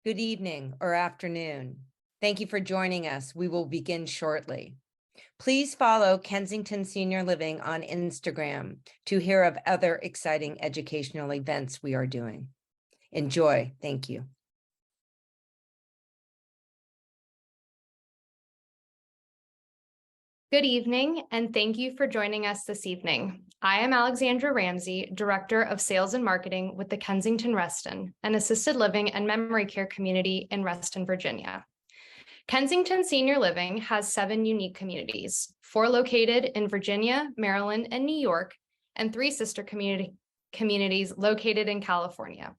Good evening or afternoon. Thank you for joining us. We will begin shortly. Please follow Kensington Senior Living on Instagram to hear of other exciting educational events we are doing. Enjoy. Thank you. Good evening, and thank you for joining us this evening. I am Alexandra Ramsey, Director of Sales and Marketing with the Kensington Reston, an assisted living and memory care community in Reston, Virginia. Kensington Senior Living has 7 unique communities, 4 located in Virginia, Maryland, and New York, and 3 sister communities located in California.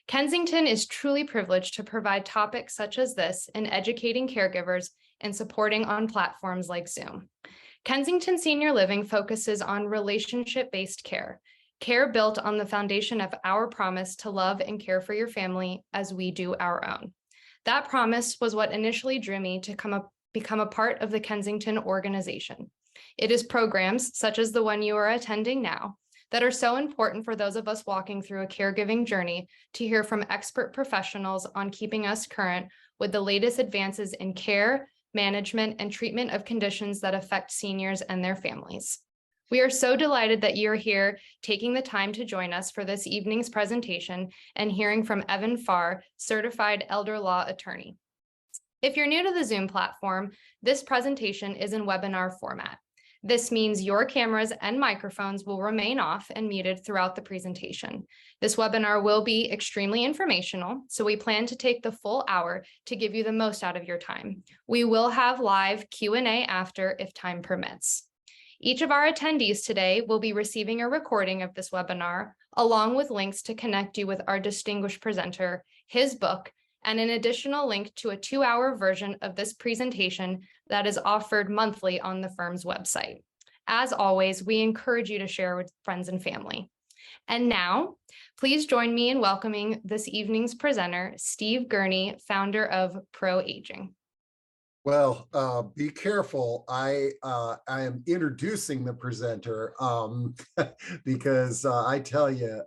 Kensington is truly privileged to provide topics such as this in educating caregivers and supporting on platforms like Zoom. Kensington Senior Living focuses on relationship-based care, care built on the foundation of our promise to love and care for your family as we do our own. That promise was what initially drew me to become a part of the Kensington organization. It is programs such as the one you are attending now that are so important for those of us walking through a caregiving journey to hear from expert professionals on keeping us current with the latest advances in care, management, and treatment of conditions that affect seniors and their families. We are so delighted that you're here taking the time to join us for this evening's presentation and hearing from Evan Farr, certified elder law attorney. If you're new to the Zoom platform, this presentation is in webinar format. This means your cameras and microphones will remain off and muted throughout the presentation. This webinar will be extremely informational, so we plan to take the full hour to give you the most out of your time. We will have live Q&A after if time permits. Each of our attendees today will be receiving a recording of this webinar, along with links to connect you with our distinguished presenter, his book, and an additional link to a 2-hour version of this presentation that is offered monthly on the firm's website. As always, we encourage you to share with friends and family. And now, please join me in welcoming this evening's presenter, Steve Gurney, founder of Pro-Aging. Well, be careful. I am introducing the presenter because I tell you,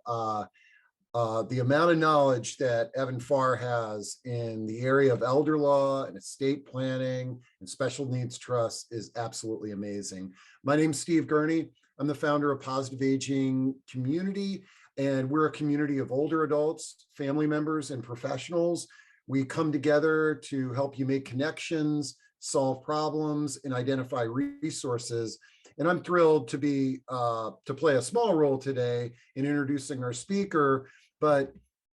the amount of knowledge that Evan Farr has in the area of elder law and estate planning and special needs trusts is absolutely amazing. My name's Steve Gurney. I'm the founder of Positive Aging Community, and we're a community of older adults, family members, and professionals. We come together to help you make connections, solve problems, and identify resources. And I'm thrilled to be to play a small role today in introducing our speaker. But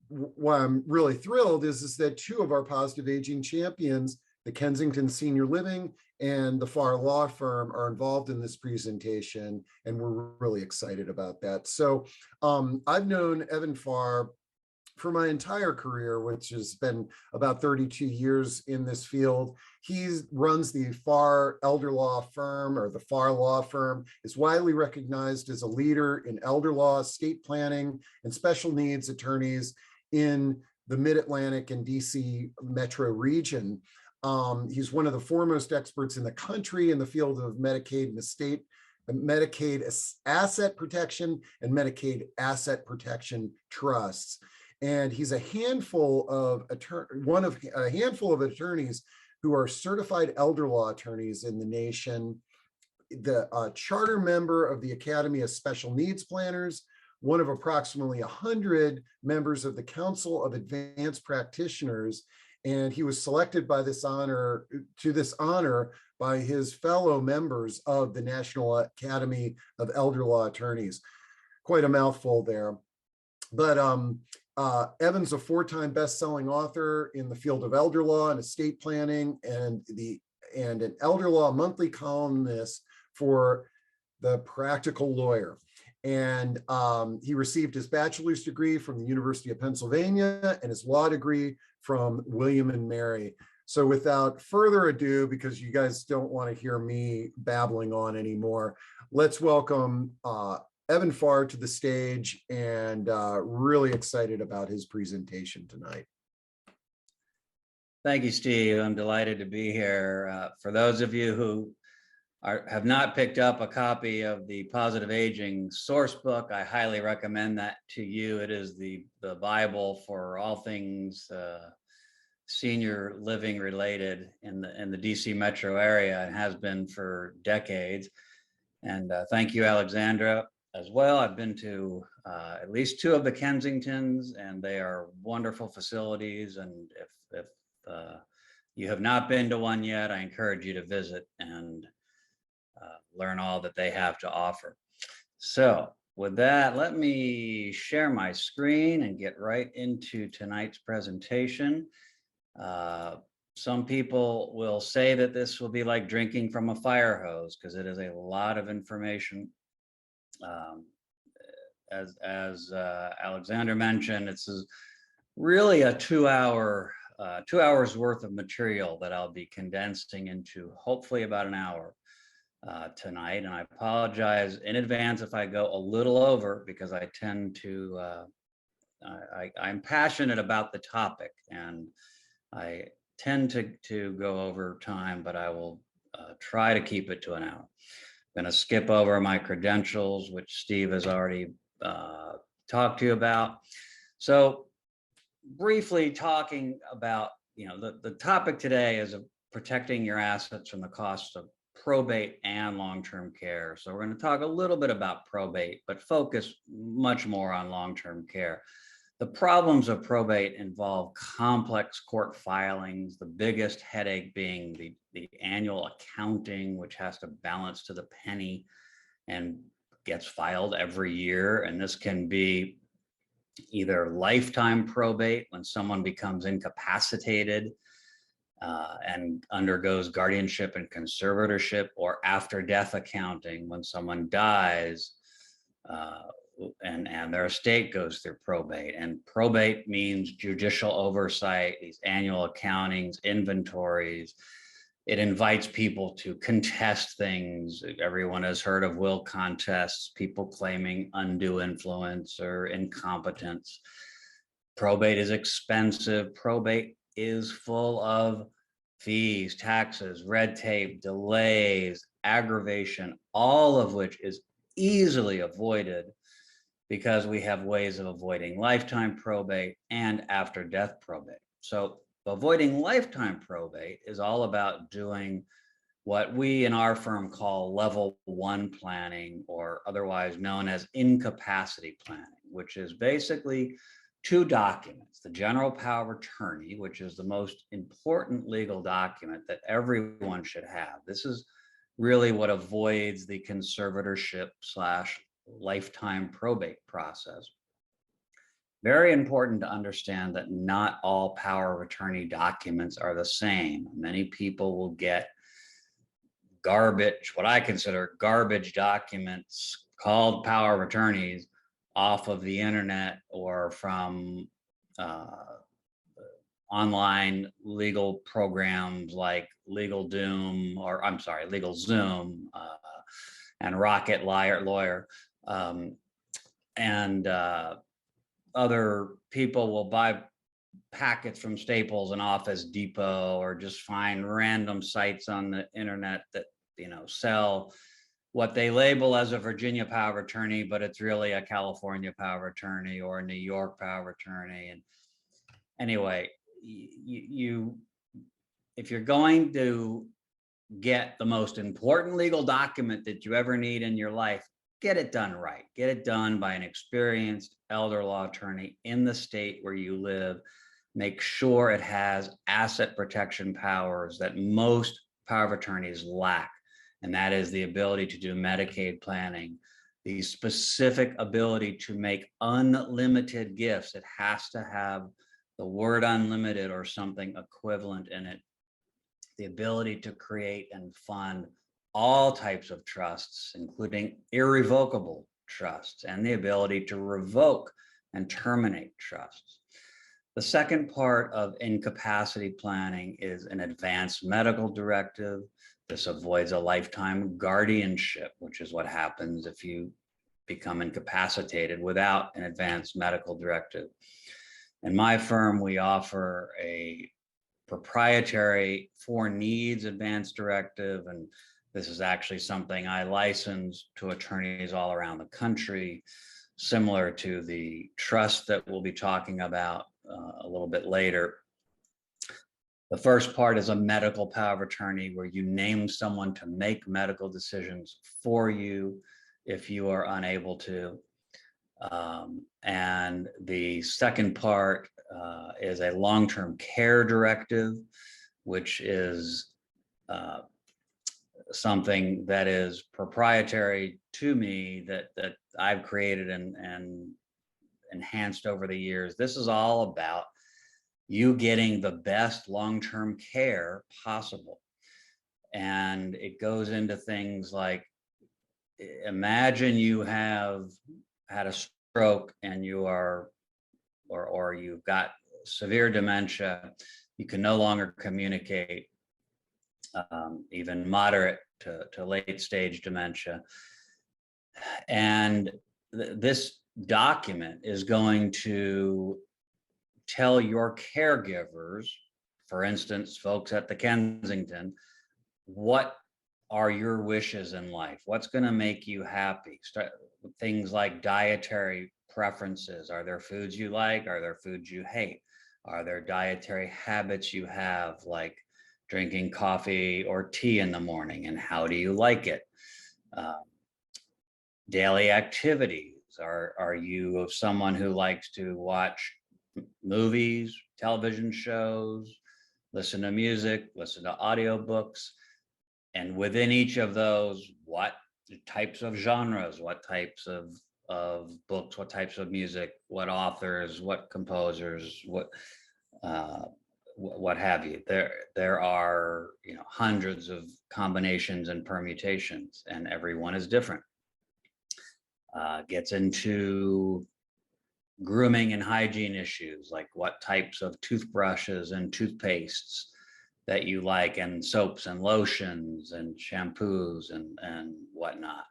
why I'm really thrilled is that 2 of our positive aging champions, the Kensington Senior Living and the Farr Law Firm, are involved in this presentation, and we're really excited about that. So I've known Evan Farr for my entire career, which has been about 32 years in this field. He runs the Farr Elder Law Firm, or the Farr Law Firm, is widely recognized as a leader in elder law, estate planning, and special needs attorneys in the Mid-Atlantic and DC metro region. He's one of the foremost experts in the country in the field of Medicaid and estate, Medicaid asset protection, and Medicaid asset protection trusts. And he's a handful of attorneys who are certified elder law attorneys in the nation, the charter member of the Academy of Special Needs Planners, one of approximately 100 members of the Council of Advanced Practitioners, and he was selected by this honor by his fellow members of the National Academy of Elder Law Attorneys. Quite a mouthful there. But Evan's a 4-time best-selling author in the field of elder law and estate planning, and an elder law monthly columnist for The Practical Lawyer. And he received his bachelor's degree from the University of Pennsylvania and his law degree from William and Mary. So without further ado, because you guys don't want to hear me babbling on anymore, let's welcome Evan Farr to the stage, and really excited about his presentation tonight. Thank you, Steve. I'm delighted to be here. For those of you who have not picked up a copy of the Positive Aging source book, I highly recommend that to you. It is the Bible for all things senior living related in the DC metro area and has been for decades. And thank you, Alexandra, as well. I've been to at least 2 of the Kensingtons, and they are wonderful facilities. And if you have not been to one yet, I encourage you to visit and learn all that they have to offer. So with that, let me share my screen and get right into tonight's presentation. Some people will say that this will be like drinking from a fire hose because it is a lot of information. As Alexander mentioned, it's really a 2 hours worth of material that I'll be condensing into hopefully about an hour tonight. And I apologize in advance if I go a little over, because I tend to, I'm passionate about the topic and I tend to go over time, but I will try to keep it to an hour. I'm going to skip over my credentials, which Steve has already talked to you about. So briefly talking about, the topic today is protecting your assets from the costs of probate and long-term care. So we're going to talk a little bit about probate, but focus much more on long-term care. The problems of probate involve complex court filings, the biggest headache being the annual accounting, which has to balance to the penny and gets filed every year. And this can be either lifetime probate when someone becomes incapacitated and undergoes guardianship and conservatorship, or after death accounting when someone dies and their estate goes through probate. And probate means judicial oversight, these annual accountings, inventories. It invites people to contest things. Everyone has heard of will contests, people claiming undue influence or incompetence. Probate is expensive. Probate is full of fees, taxes, red tape, delays, aggravation, all of which is easily avoided because we have ways of avoiding lifetime probate and after death probate. So avoiding lifetime probate is all about doing what we in our firm call level 1 planning, or otherwise known as incapacity planning, which is basically 2 documents: the general power of attorney, which is the most important legal document that everyone should have. This is really what avoids the conservatorship / lifetime probate process. Very important to understand that not all power of attorney documents are the same. Many people will get garbage, what I consider garbage documents called power of attorneys, off of the internet or from online legal programs like LegalZoom and Rocket Lawyer. Other people will buy packets from Staples and Office Depot, or just find random sites on the internet that sell what they label as a Virginia power of attorney, but it's really a California power of attorney or a New York power of attorney. And anyway, if you're going to get the most important legal document that you ever need in your life, get it done right. Get it done by an experienced elder law attorney in the state where you live. Make sure it has asset protection powers that most power of attorneys lack. And that is the ability to do Medicaid planning, the specific ability to make unlimited gifts. It has to have the word unlimited or something equivalent in it. The ability to create and fund all types of trusts, including irrevocable trusts, and the ability to revoke and terminate trusts. The second part of incapacity planning is an advanced medical directive. This avoids a lifetime guardianship, which is what happens if you become incapacitated without an advanced medical directive. In my firm, we offer a proprietary 4 needs advanced directive, and this is actually something I license to attorneys all around the country, similar to the trust that we'll be talking about a little bit later. The first part is a medical power of attorney, where you name someone to make medical decisions for you if you are unable to. And the second part is a long-term care directive, which is something that is proprietary to me that I've created and enhanced over the years. This is all about you getting the best long-term care possible. And it goes into things like, imagine you have had a stroke and you are, or you've got severe dementia, you can no longer communicate, even moderate to late stage dementia. And this document is going to tell your caregivers, for instance, folks at the Kensington, what are your wishes in life? What's going to make you happy? Things like dietary preferences. Are there foods you like? Are there foods you hate? Are there dietary habits you have, like drinking coffee or tea in the morning, and how do you like it? Daily activities. Are you someone who likes to watch movies, television shows, listen to music, listen to audiobooks? And within each of those, what types of genres, what types of books, what types of music, what authors, what composers, what have you? There are, hundreds of combinations and permutations, and everyone is different. Gets into grooming and hygiene issues, like what types of toothbrushes and toothpastes that you like, and soaps and lotions and shampoos and whatnot.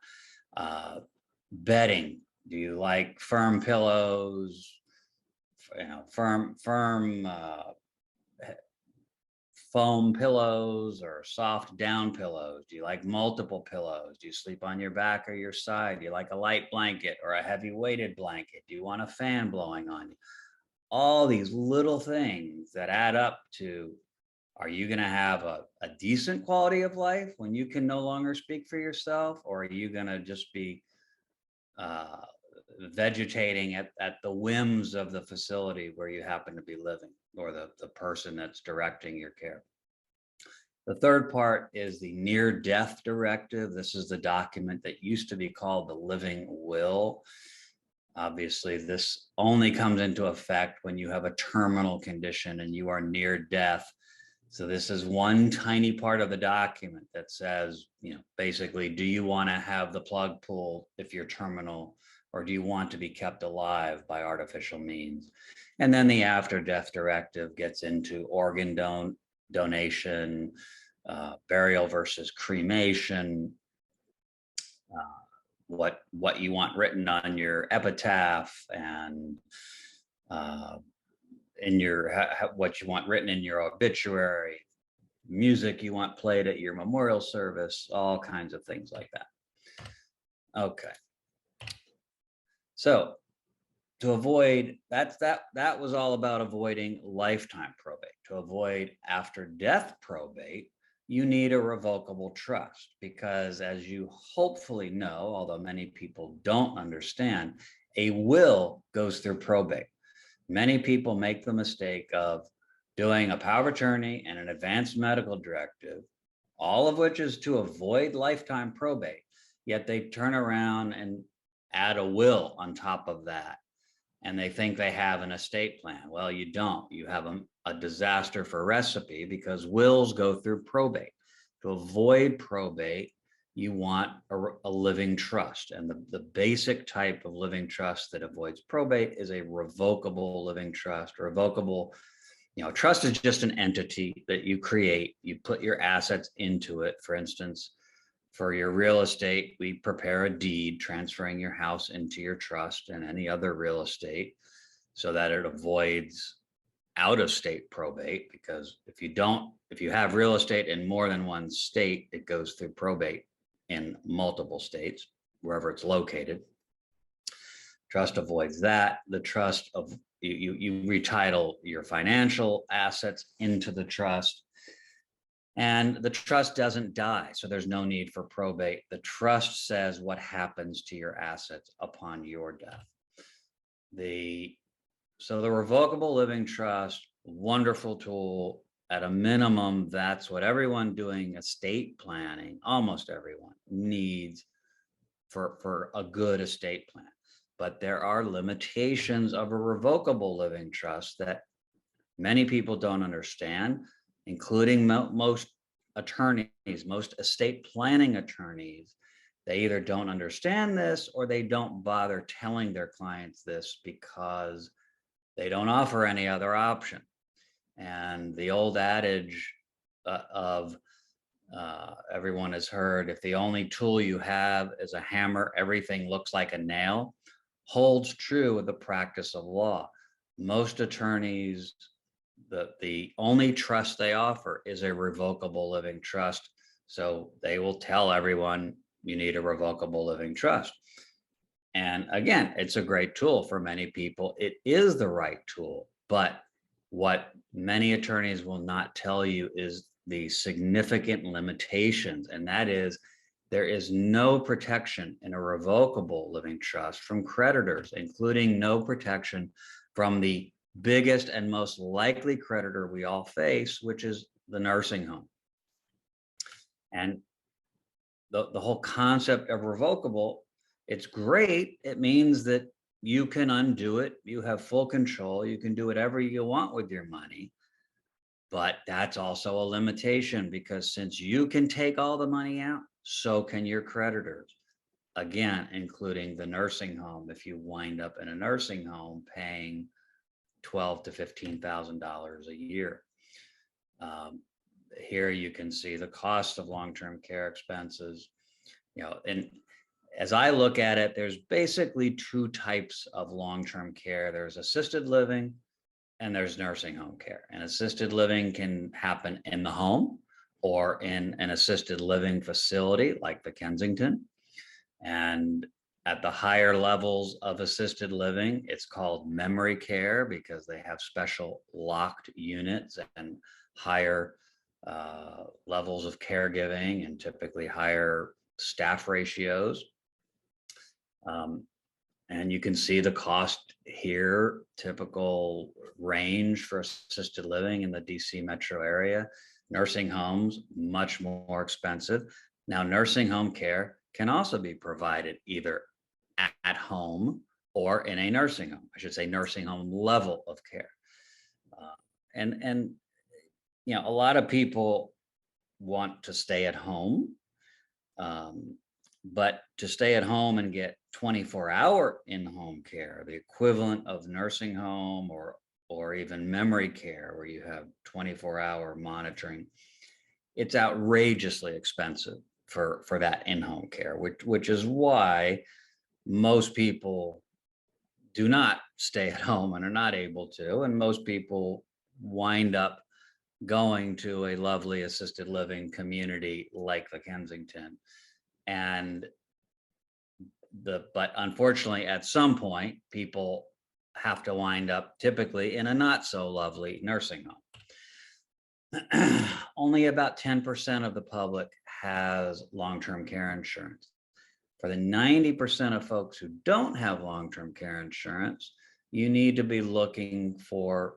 Bedding. Do you like firm pillows, firm foam pillows or soft down pillows? Do you like multiple pillows? Do you sleep on your back or your side? Do you like a light blanket or a heavy weighted blanket? Do you want a fan blowing on you? All these little things that add up to, are you going to have a decent quality of life when you can no longer speak for yourself? Or are you going to just be vegetating at the whims of the facility where you happen to be living, or the person that's directing your care? The third part is the near-death directive. This is the document that used to be called the living will. Obviously, this only comes into effect when you have a terminal condition and you are near death. So this is one tiny part of the document that says, basically, do you want to have the plug pulled if you're terminal, or do you want to be kept alive by artificial means? And then the after death directive gets into organ donation, burial versus cremation, what you want written on your epitaph, and in your what you want written in your obituary, music you want played at your memorial service, all kinds of things like that. Okay. So to avoid that was all about avoiding lifetime probate. To avoid after death probate, you need a revocable trust, because as you hopefully know, although many people don't understand, a will goes through probate. Many people make the mistake of doing a power of attorney and an advanced medical directive, all of which is to avoid lifetime probate, yet they turn around and add a will on top of that, and they think they have an estate plan. Well, you don't. You have a disaster for recipe, because wills go through probate. To avoid probate, you want a living trust. And the basic type of living trust that avoids probate is a revocable living trust. Revocable, trust is just an entity that you create. You put your assets into it. For instance, for your real estate, we prepare a deed transferring your house into your trust and any other real estate, so that it avoids out-of-state probate. Because if you have real estate in more than one state, it goes through probate in multiple states, wherever it's located. Trust avoids that. The trust you retitle your financial assets into the trust. And the trust doesn't die, so there's no need for probate. The trust says what happens to your assets upon your death. So the revocable living trust, wonderful tool. At a minimum, that's what everyone doing estate planning, almost everyone, needs for a good estate plan. But there are limitations of a revocable living trust that many people don't understand, including most attorneys, most estate planning attorneys. They either don't understand this or they don't bother telling their clients this because they don't offer any other option. And the old adage of everyone has heard, if the only tool you have is a hammer, everything looks like a nail, holds true with the practice of law. Most attorneys, the only trust they offer is a revocable living trust. So they will tell everyone you need a revocable living trust. And again, it's a great tool for many people. It is the right tool, but what many attorneys will not tell you is the significant limitations, and that is there is no protection in a revocable living trust from creditors, including no protection from the biggest and most likely creditor we all face, which is the nursing home. And the whole concept of revocable, it's great. It means that you can undo it. You have full control. You can do whatever you want with your money. But that's also a limitation, because since you can take all the money out, so can your creditors. Again, including the nursing home. If you wind up in a nursing home paying $12,000 to $15,000 a year. Here you can see the cost of long-term care expenses. And as I look at it, there's basically two types of long-term care. There's assisted living and there's nursing home care. And assisted living can happen in the home or in an assisted living facility like the Kensington. And at the higher levels of assisted living, it's called memory care because they have special locked units and higher levels of caregiving and typically higher staff ratios. And you can see the cost here, typical range for assisted living in the DC metro area. Nursing homes, much more expensive. Now, nursing home care can also be provided either at home or in a nursing home. I should say nursing home level of care. And a lot of people want to stay at home, but to stay at home and get 24-hour in-home care, the equivalent of nursing home or even memory care where you have 24-hour monitoring, it's outrageously expensive for that in-home care, which is why most people do not stay at home and are not able to, and most people wind up going to a lovely assisted living community like the Kensington. But unfortunately, at some point, people have to wind up typically in a not so lovely nursing home. Only about 10% of the public has long-term care insurance. For the 90% of folks who don't have long-term care insurance, you need to be looking for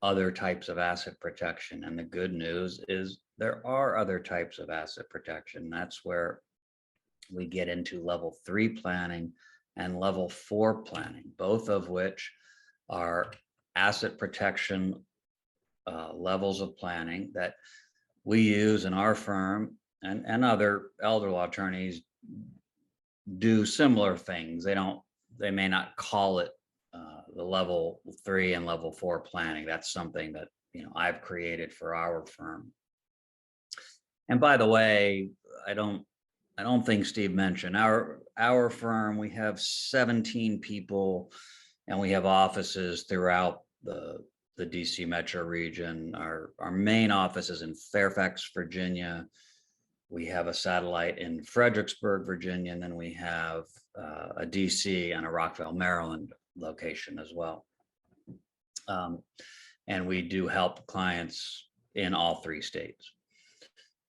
other types of asset protection. And the good news is there are other types of asset protection. That's where we get into level 3 planning and level 4 planning, both of which are asset protection levels of planning that we use in our firm, and other elder law attorneys do similar things. They may not call it the level 3 and level 4 planning. That's something that I've created for our firm. And by the way, I don't think Steve mentioned our firm. We have 17 people, and we have offices throughout the DC metro region. Our main office is in Fairfax, Virginia. We have a satellite in Fredericksburg, Virginia, and then we have a DC and a Rockville, Maryland location as well. And we do help clients in all 3 states,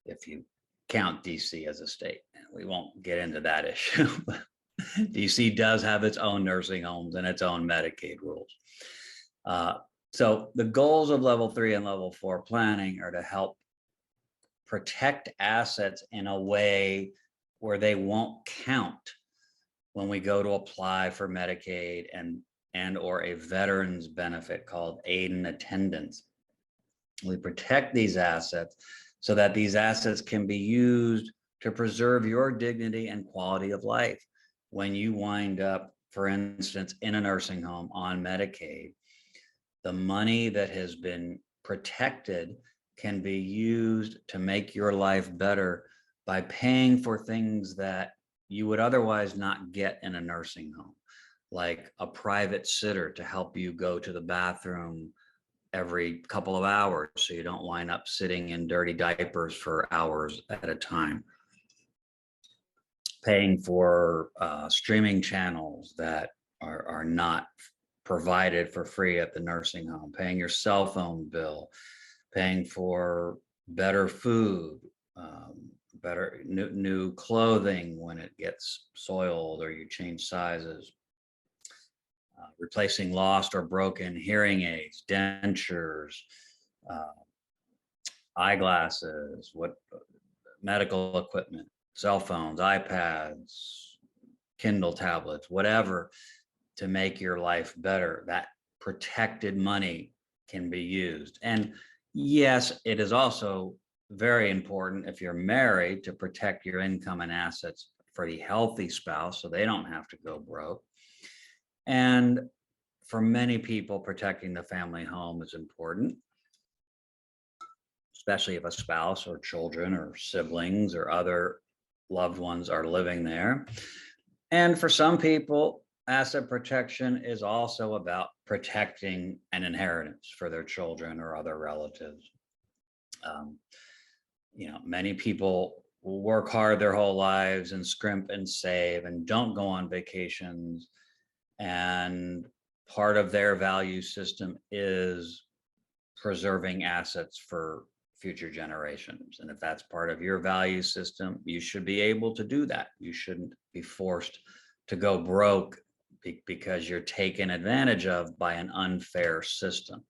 if you count DC as a state. And we won't get into that issue. But DC does have its own nursing homes and its own Medicaid rules. So the goals of level 3 and level 4 planning are to help protect assets in a way where they won't count when we go to apply for Medicaid and or a veterans benefit called aid and attendance. We protect these assets so that these assets can be used to preserve your dignity and quality of life. When you wind up, for instance, in a nursing home on Medicaid, the money that has been protected can be used to make your life better by paying for things that you would otherwise not get in a nursing home, like a private sitter to help you go to the bathroom every couple of hours so you don't wind up sitting in dirty diapers for hours at a time. Paying for streaming channels that are not provided for free at the nursing home, paying your cell phone bill, paying for better food, better new clothing when it gets soiled or you change sizes, replacing lost or broken hearing aids, dentures, eyeglasses, medical equipment, cell phones, iPads, Kindle tablets, whatever, to make your life better. That protected money can be used. And yes, it is also very important if you're married to protect your income and assets for the healthy spouse so they don't have to go broke. And for many people, protecting the family home is important, especially if a spouse or children or siblings or other loved ones are living there. And for some people, asset protection is also about protecting an inheritance for their children or other relatives. Many people work hard their whole lives and scrimp and save and don't go on vacations. And part of their value system is preserving assets for future generations. And if that's part of your value system, you should be able to do that. You shouldn't be forced to go broke because you're taken advantage of by an unfair system.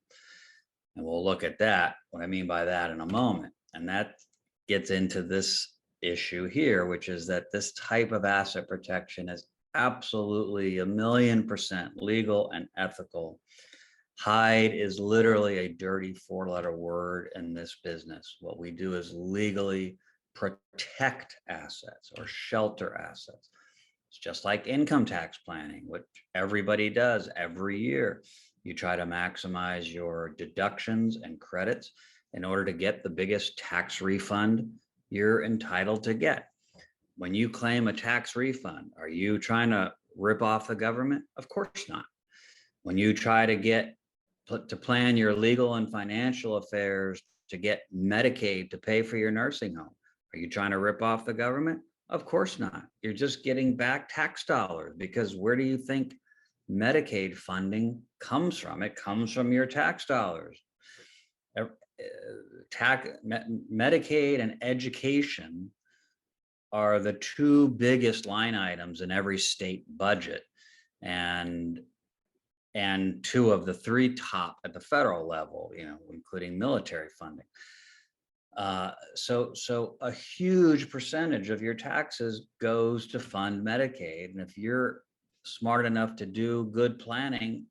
And we'll look at that, what I mean by that, in a moment. And that gets into this issue here, which is that this type of asset protection is absolutely 1,000,000% legal and ethical. Hide is literally a dirty 4-letter word in this business. What we do is legally protect assets or shelter assets. It's just like income tax planning, which everybody does every year. You try to maximize your deductions and credits in order to get the biggest tax refund you're entitled to get. When you claim a tax refund, are you trying to rip off the government? Of course not. When you try to plan your legal and financial affairs to get Medicaid to pay for your nursing home, are you trying to rip off the government? Of course not. You're just getting back tax dollars, because where do you think Medicaid funding comes from? It comes from your tax dollars. Medicaid and education are the 2 biggest line items in every state budget, and 2 of the 3 top at the federal level, including military funding. So a huge percentage of your taxes goes to fund Medicaid. And if you're smart enough to do good planning,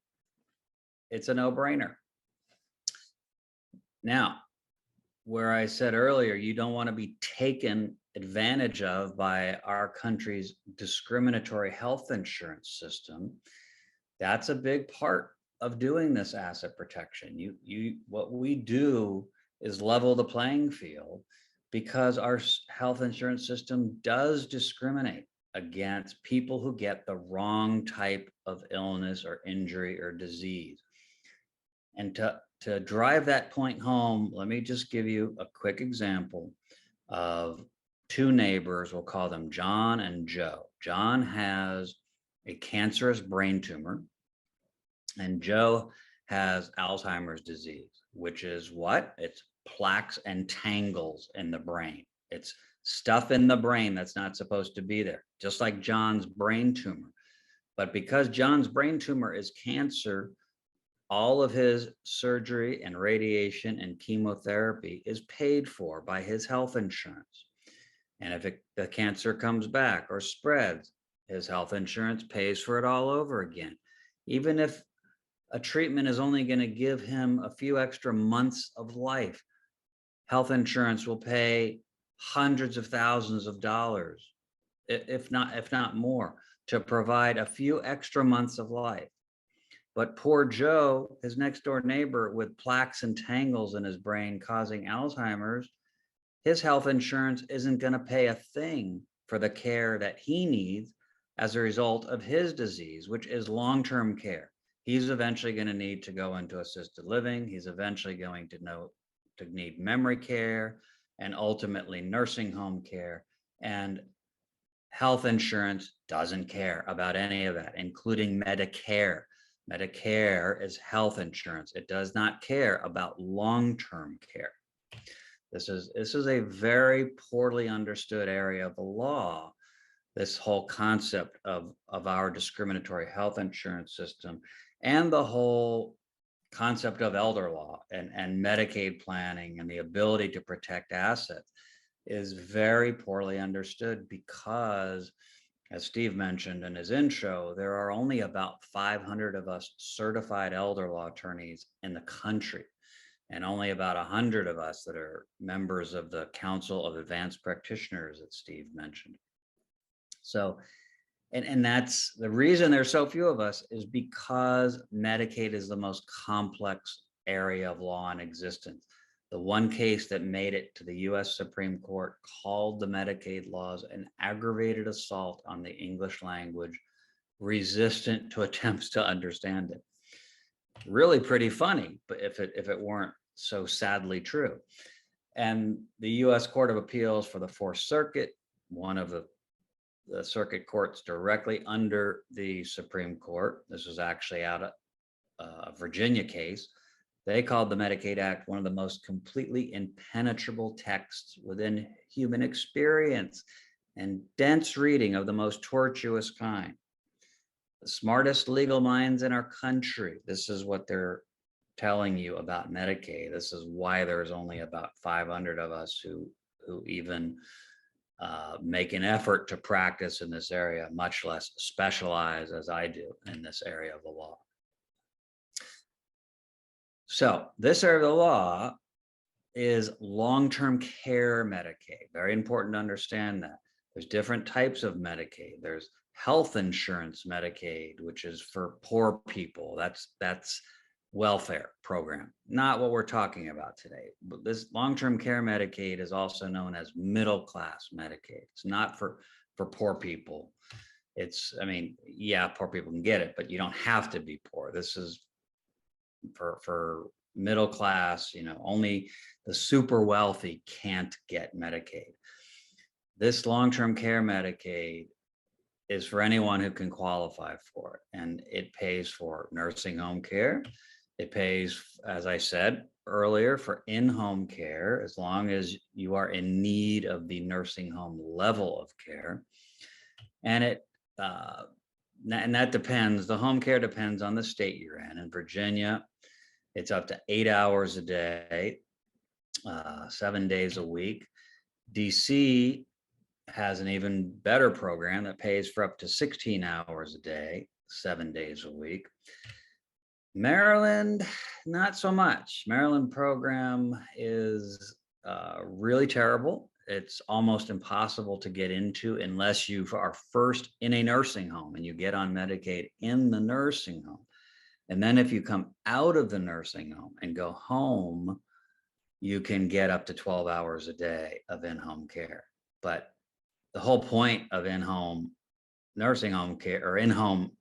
it's a no-brainer. Now, where I said earlier, you don't want to be taken advantage of by our country's discriminatory health insurance system. That's a big part of doing this asset protection. What we do is level the playing field, because our health insurance system does discriminate against people who get the wrong type of illness or injury or disease. And to drive that point home, let me just give you a quick example of 2 neighbors. We'll call them John and Joe. John has a cancerous brain tumor, and Joe has Alzheimer's disease, which is what? It's plaques and tangles in the brain. It's stuff in the brain that's not supposed to be there, just like John's brain tumor. But because John's brain tumor is cancer, all of his surgery and radiation and chemotherapy is paid for by his health insurance. And if the cancer comes back or spreads, his health insurance pays for it all over again. Even if a treatment is only going to give him a few extra months of life, health insurance will pay hundreds of thousands of dollars, if not more, to provide a few extra months of life. But poor Joe, his next door neighbor with plaques and tangles in his brain causing Alzheimer's, his health insurance isn't going to pay a thing for the care that he needs as a result of his disease, which is long-term care. He's eventually going to need to go into assisted living. He's eventually going to need memory care and ultimately nursing home care. And health insurance doesn't care about any of that, including Medicare. Medicare is health insurance. It does not care about long-term care. This is a very poorly understood area of the law, this whole concept of our discriminatory health insurance system, and the whole concept of elder law and Medicaid planning and the ability to protect assets is very poorly understood because, as Steve mentioned in his intro, there are only about 500 of us certified elder law attorneys in the country, and only about 100 of us that are members of the Council of Advanced Practitioners that Steve mentioned. So, and that's the reason there's so few of us, is because Medicaid is the most complex area of law in existence. The one case that made it to the US Supreme Court called the Medicaid laws an aggravated assault on the English language, resistant to attempts to understand it. Really pretty funny, but if it weren't so sadly true. And the US Court of Appeals for the Fourth Circuit, one of the circuit courts directly under the Supreme Court, this was actually out of a Virginia case, they called the Medicaid Act one of the most completely impenetrable texts within human experience and dense reading of the most tortuous kind. The smartest legal minds in our country, this is what they're telling you about Medicaid. This is why there's only about 500 of us who even make an effort to practice in this area, much less specialize as I do in this area of the law. So this area of the law is long-term care Medicaid. Very important to understand that. There's different types of Medicaid. There's health insurance Medicaid, which is for poor people. That's welfare program, not what we're talking about today. But this long-term care Medicaid is also known as middle-class Medicaid. It's not for poor people. It's, I mean, yeah, poor people can get it, but you don't have to be poor. This is for middle class, only the super wealthy can't get Medicaid. This long-term care Medicaid is for anyone who can qualify for it, and it pays for nursing home care. It pays, as I said earlier, for in-home care, as long as you are in need of the nursing home level of care. And that depends, the home care depends on the state you're in. In Virginia, it's up to 8 hours a day, 7 days a week. DC has an even better program that pays for up to 16 hours a day, 7 days a week. Maryland, not so much. Maryland program is really terrible. It's almost impossible to get into unless you are first in a nursing home and you get on Medicaid in the nursing home. And then if you come out of the nursing home and go home, you can get up to 12 hours a day of in-home care. But the whole point of in-home nursing home care or in-home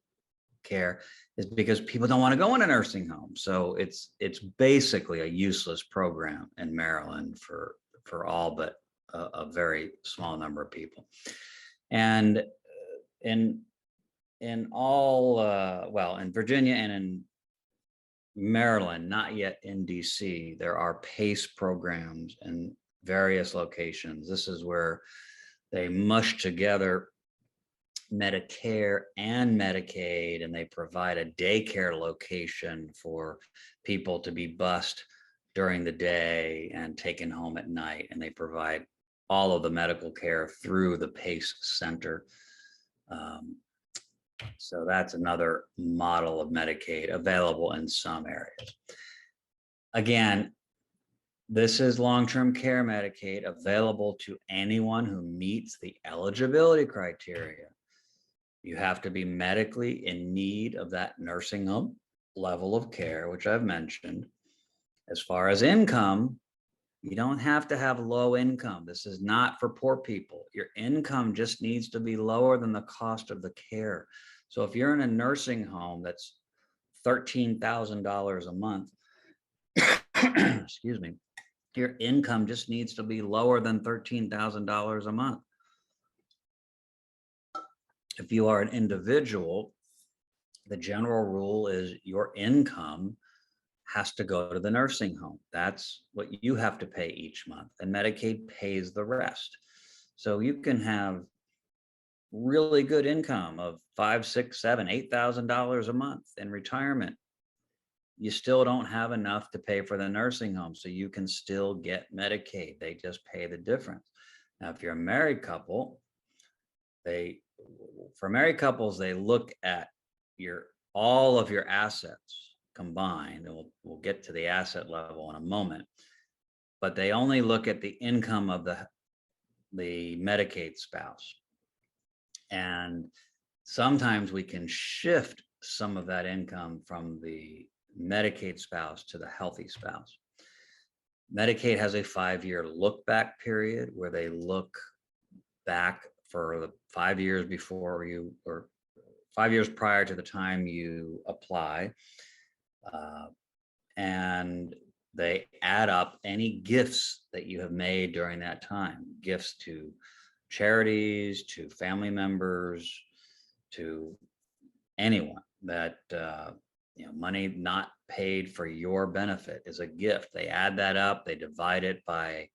care is because people don't want to go in a nursing home. So it's basically a useless program in Maryland for all but a very small number of people. And in all, well, in Virginia and in Maryland, not yet in DC, there are PACE programs in various locations. This is where they mush together Medicare and Medicaid, and they provide a daycare location for people to be bused during the day and taken home at night. And they provide all of the medical care through the PACE Center. So that's another model of Medicaid available in some areas. Again, this is long-term care Medicaid available to anyone who meets the eligibility criteria. You have to be medically in need of that nursing home level of care, which I've mentioned. As far as income, you don't have to have low income. This is not for poor people. Your income just needs to be lower than the cost of the care. So if you're in a nursing home that's $13,000 a month, excuse me, your income just needs to be lower than $13,000 a month. If you are an individual, the general rule is your income has to go to the nursing home. That's what you have to pay each month, and Medicaid pays the rest. So you can have really good income of $5,000, $6,000, $7,000, $8,000 a month in retirement. You still don't have enough to pay for the nursing home, so you can still get Medicaid. They just pay the difference. Now, if you're a married couple, for married couples, they look at all of your assets combined, and we'll get to the asset level in a moment, but they only look at the income of the Medicaid spouse. And sometimes we can shift some of that income from the Medicaid spouse to the healthy spouse. Medicaid has a 5-year look back period where they look back for the 5 years before you, or 5 years prior to the time you apply. And they add up any gifts that you have made during that time, gifts to charities, to family members, to anyone that, money not paid for your benefit is a gift. They add that up, they divide it by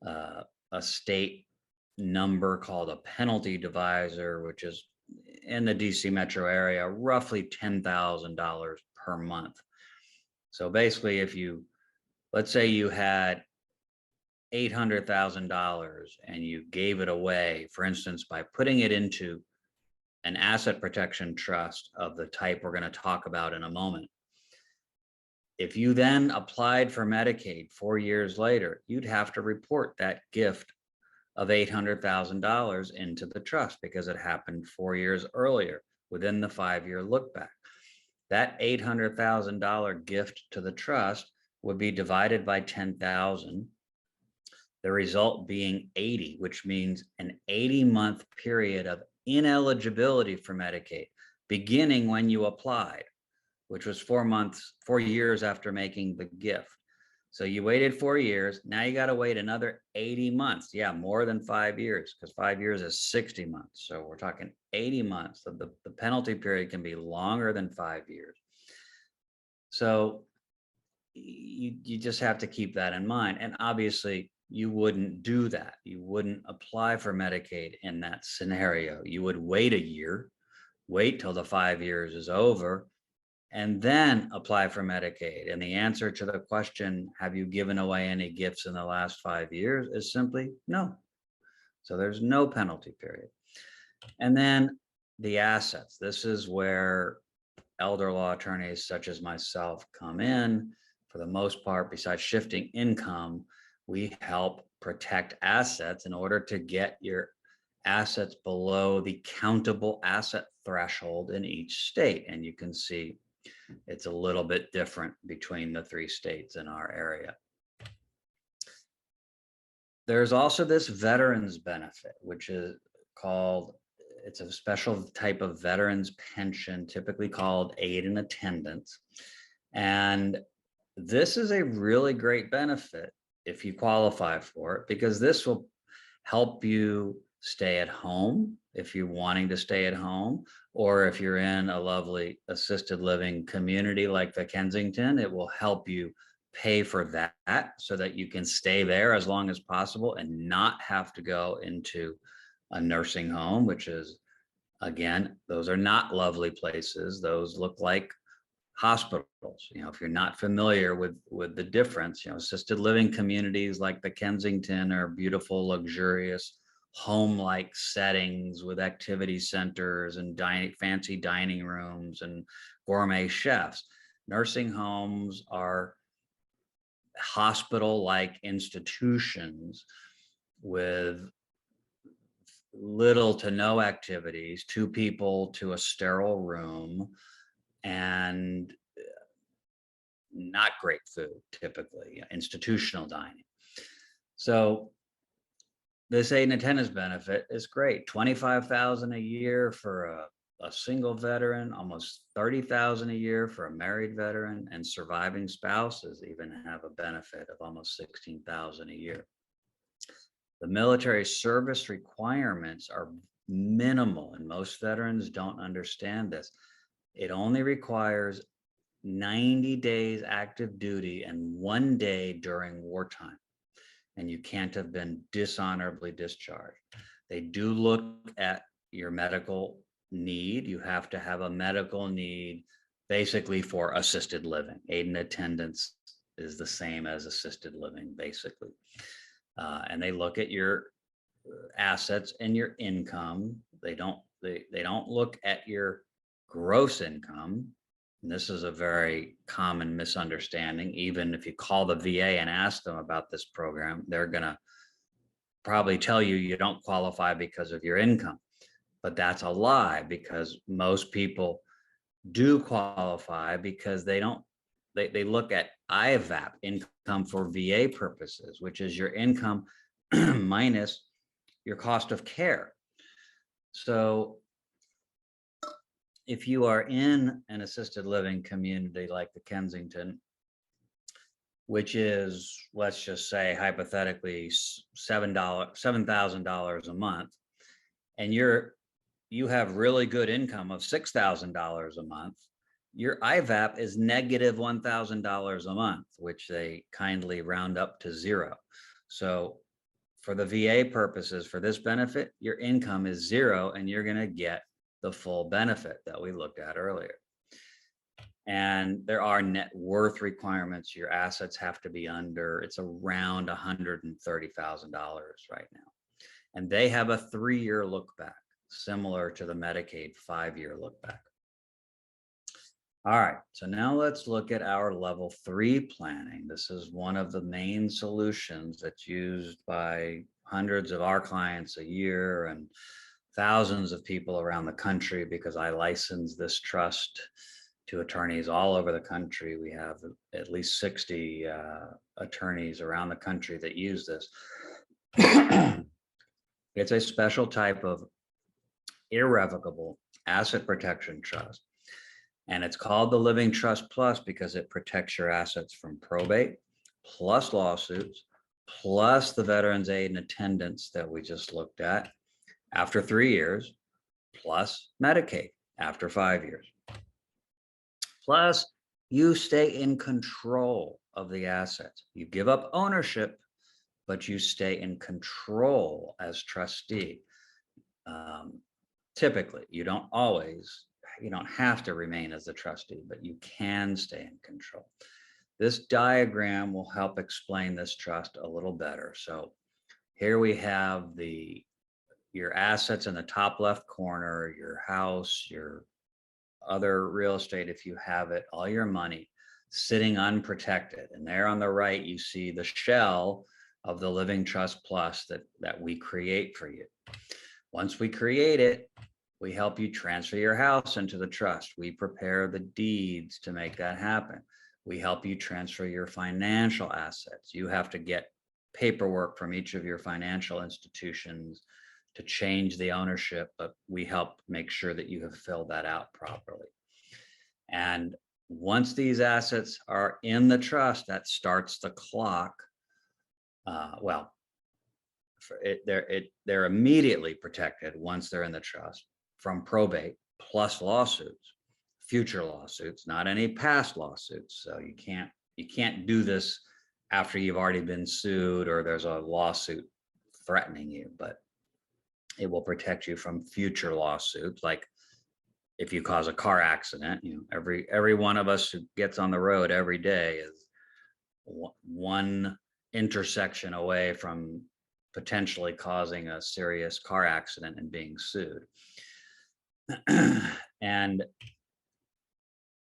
a state number called a penalty divisor, which is in the DC metro area, roughly $10,000 per month. So basically, let's say you had $800,000 and you gave it away, for instance, by putting it into an asset protection trust of the type we're going to talk about in a moment. If you then applied for Medicaid 4 years later, you'd have to report that gift of $800,000 into the trust because it happened 4 years earlier within the 5-year look back. That $800,000 gift to the trust would be divided by 10,000, the result being 80, which means an 80-month period of ineligibility for Medicaid, beginning when you applied, which was 4 years after making the gift. So you waited 4 years. Now you got to wait another 80 months. Yeah, more than 5 years, because 5 years is 60 months. So we're talking 80 months. So the penalty period can be longer than 5 years. So you just have to keep that in mind. And obviously, you wouldn't do that. You wouldn't apply for Medicaid in that scenario. You would wait a year, wait till the 5 years is over, and then apply for Medicaid. And the answer to the question, have you given away any gifts in the last 5 years, is simply no. So there's no penalty period. And then the assets. This is where elder law attorneys such as myself come in. For the most part, besides shifting income, we help protect assets in order to get your assets below the countable asset threshold in each state. And you can see it's a little bit different between the 3 states in our area. There's also this veterans benefit, which is called, it's a special type of veterans pension, typically called aid and attendance. And this is a really great benefit if you qualify for it, because this will help you stay at home if you're wanting to stay at home, or if you're in a lovely assisted living community like the Kensington, it will help you pay for that so that you can stay there as long as possible and not have to go into a nursing home, which is, again, those are not lovely places. Those look like hospitals. You know, if you're not familiar with the difference, you know, assisted living communities like the Kensington are beautiful, luxurious, home-like settings with activity centers and fancy dining rooms and gourmet chefs. Nursing homes are hospital-like institutions with little to no activities, 2 people to a sterile room, and not great food, typically, institutional dining. So this aid and attendance benefit is great. $25,000 a year for a single veteran, almost $30,000 a year for a married veteran, and surviving spouses even have a benefit of almost $16,000 a year. The military service requirements are minimal, and most veterans don't understand this. It only requires 90 days active duty and 1 day during wartime, and you can't have been dishonorably discharged. They do look at your medical need. You have to have a medical need basically for assisted living. Aid and attendance is the same as assisted living, basically. And they look at your assets and your income. They don't look at your gross income. And this is a very common misunderstanding. Even if you call the VA and ask them about this program, they're going to probably tell you you don't qualify because of your income. But that's a lie, because most people do qualify because they look at IVAP, income for VA purposes, which is your income minus your cost of care. So if you are in an assisted living community like the Kensington, which is, let's just say hypothetically $7,000 a month, and you have really good income of $6,000 a month, your IVAP is negative $1,000 a month, which they kindly round up to 0. So for the VA purposes, for this benefit, your income is 0 and you're going to get the full benefit that we looked at earlier. And there are net worth requirements. Your assets have to be under, it's around $130,000 right now. And they have a 3-year look back, similar to the Medicaid 5-year look back. All right, so now let's look at our level 3 planning. This is one of the main solutions that's used by hundreds of our clients a year and thousands of people around the country, because I license this trust to attorneys all over the country. We have at least 60 attorneys around the country that use this. It's a special type of irrevocable asset protection trust. And it's called the Living Trust Plus because it protects your assets from probate, plus lawsuits, plus the Veterans Aid and Attendance that we just looked at after 3 years, plus Medicaid after 5 years. Plus, you stay in control of the assets. You give up ownership, but you stay in control as trustee. Typically, you don't have to remain as a trustee, but you can stay in control. This diagram will help explain this trust a little better. So here we have your assets in the top left corner, your house, your other real estate, if you have it, all your money sitting unprotected. And there on the right, you see the shell of the Living Trust Plus that we create for you. Once we create it, we help you transfer your house into the trust. We prepare the deeds to make that happen. We help you transfer your financial assets. You have to get paperwork from each of your financial institutions to change the ownership, but we help make sure that you have filled that out properly. And once these assets are in the trust, that starts the clock. they're immediately protected once they're in the trust from probate plus lawsuits, future lawsuits, not any past lawsuits. So you can't do this after you've already been sued or there's a lawsuit threatening you, but it will protect you from future lawsuits. Like if you cause a car accident, every one of us who gets on the road every day is one intersection away from potentially causing a serious car accident and being sued. And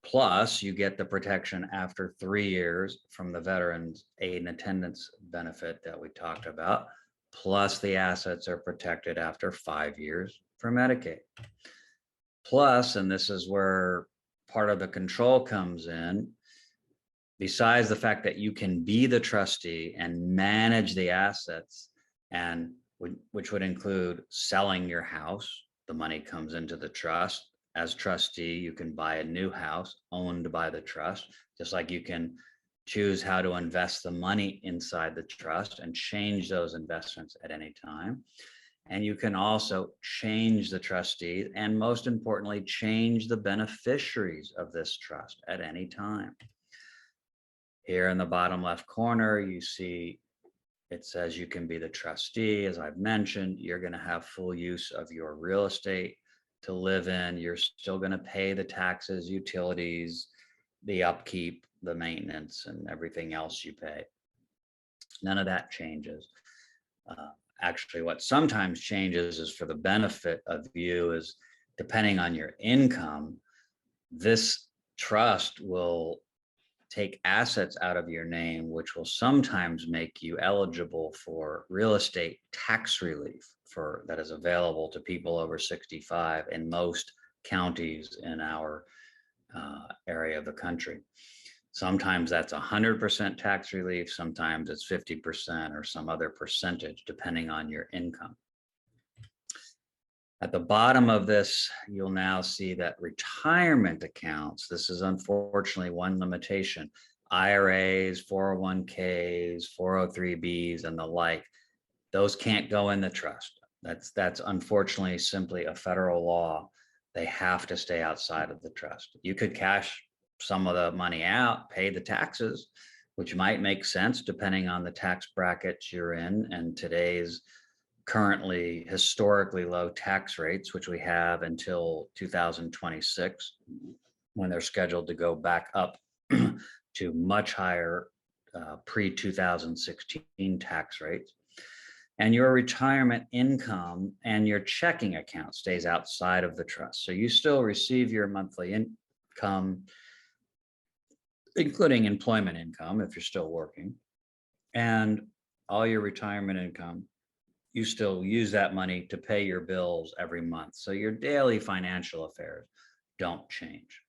plus you get the protection after 3 years from the Veterans Aid and Attendance benefit that we talked about. Plus the assets are protected after 5 years for Medicaid. Plus, and this is where part of the control comes in, besides the fact that you can be the trustee and manage the assets, and which would include selling your house, the money comes into the trust. As trustee, you can buy a new house owned by the trust, just like you can choose how to invest the money inside the trust and change those investments at any time. And you can also change the trustee and, most importantly, change the beneficiaries of this trust at any time. Here in the bottom left corner, you see it says you can be the trustee. As I've mentioned, you're going to have full use of your real estate to live in. You're still going to pay the taxes, utilities, the upkeep, the maintenance, and everything else you pay. None of that changes. Actually, what sometimes changes is for the benefit of you is, depending on your income, this trust will take assets out of your name, which will sometimes make you eligible for real estate tax relief that is available to people over 65 in most counties in our area of the country. Sometimes that's 100% tax relief, sometimes it's 50% or some other percentage, depending on your income. At the bottom of this, you'll now see that retirement accounts, this is unfortunately one limitation, IRAs, 401ks, 403bs, and the like, those can't go in the trust. That's unfortunately simply a federal law. They have to stay outside of the trust. You could cash some of the money out, pay the taxes, which might make sense depending on the tax brackets you're in and today's currently historically low tax rates, which we have until 2026, when they're scheduled to go back up to much higher pre-2016 tax rates. And your retirement income and your checking account stays outside of the trust. So you still receive your monthly income, including employment income if you're still working, and all your retirement income, you still use that money to pay your bills every month. So your daily financial affairs don't change.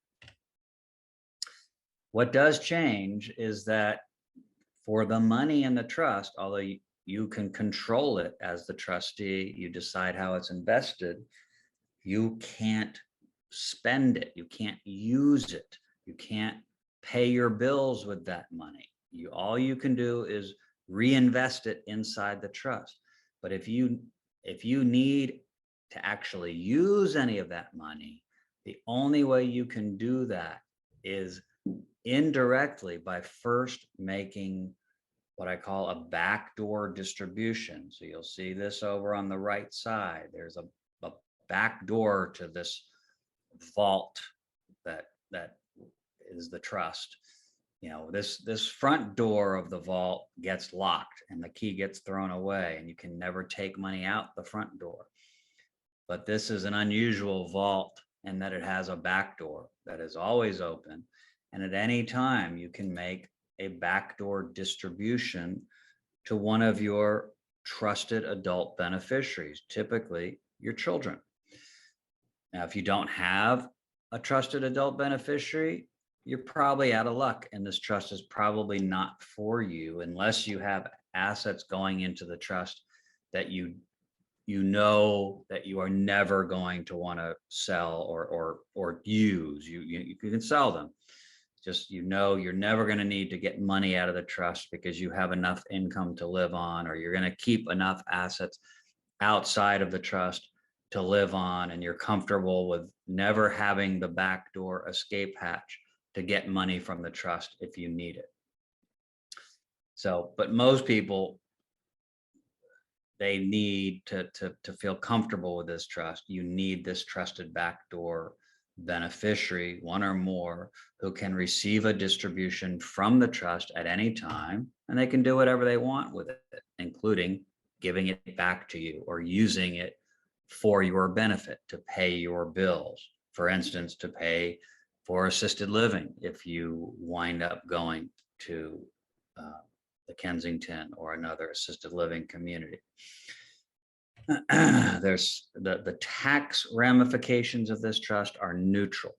What does change is that for the money in the trust, although you can control it as the trustee, you decide how it's invested, you can't spend it, you can't use it, you can't pay your bills with that money. All you can do is reinvest it inside the trust. But if you need to actually use any of that money, the only way you can do that is indirectly by first making what I call a backdoor distribution. So you'll see this over on the right side. There's a back door to this vault that is the trust. This front door of the vault gets locked and the key gets thrown away and you can never take money out the front door. But this is an unusual vault in that it has a back door that is always open. And at any time you can make a backdoor distribution to one of your trusted adult beneficiaries, typically your children. Now, if you don't have a trusted adult beneficiary, you're probably out of luck, and this trust is probably not for you unless you have assets going into the trust that you know that you are never going to want to sell or use. You can sell them. Just, you know, you're never going to need to get money out of the trust because you have enough income to live on, or you're going to keep enough assets outside of the trust to live on, and you're comfortable with never having the backdoor escape hatch to get money from the trust if you need it. So, but most people, they need to feel comfortable with this trust. You need this trusted backdoor beneficiary, one or more, who can receive a distribution from the trust at any time, and they can do whatever they want with it, including giving it back to you or using it for your benefit to pay your bills. For instance, to pay for assisted living if you wind up going to the Kensington or another assisted living community. There's the tax ramifications of this trust are neutral.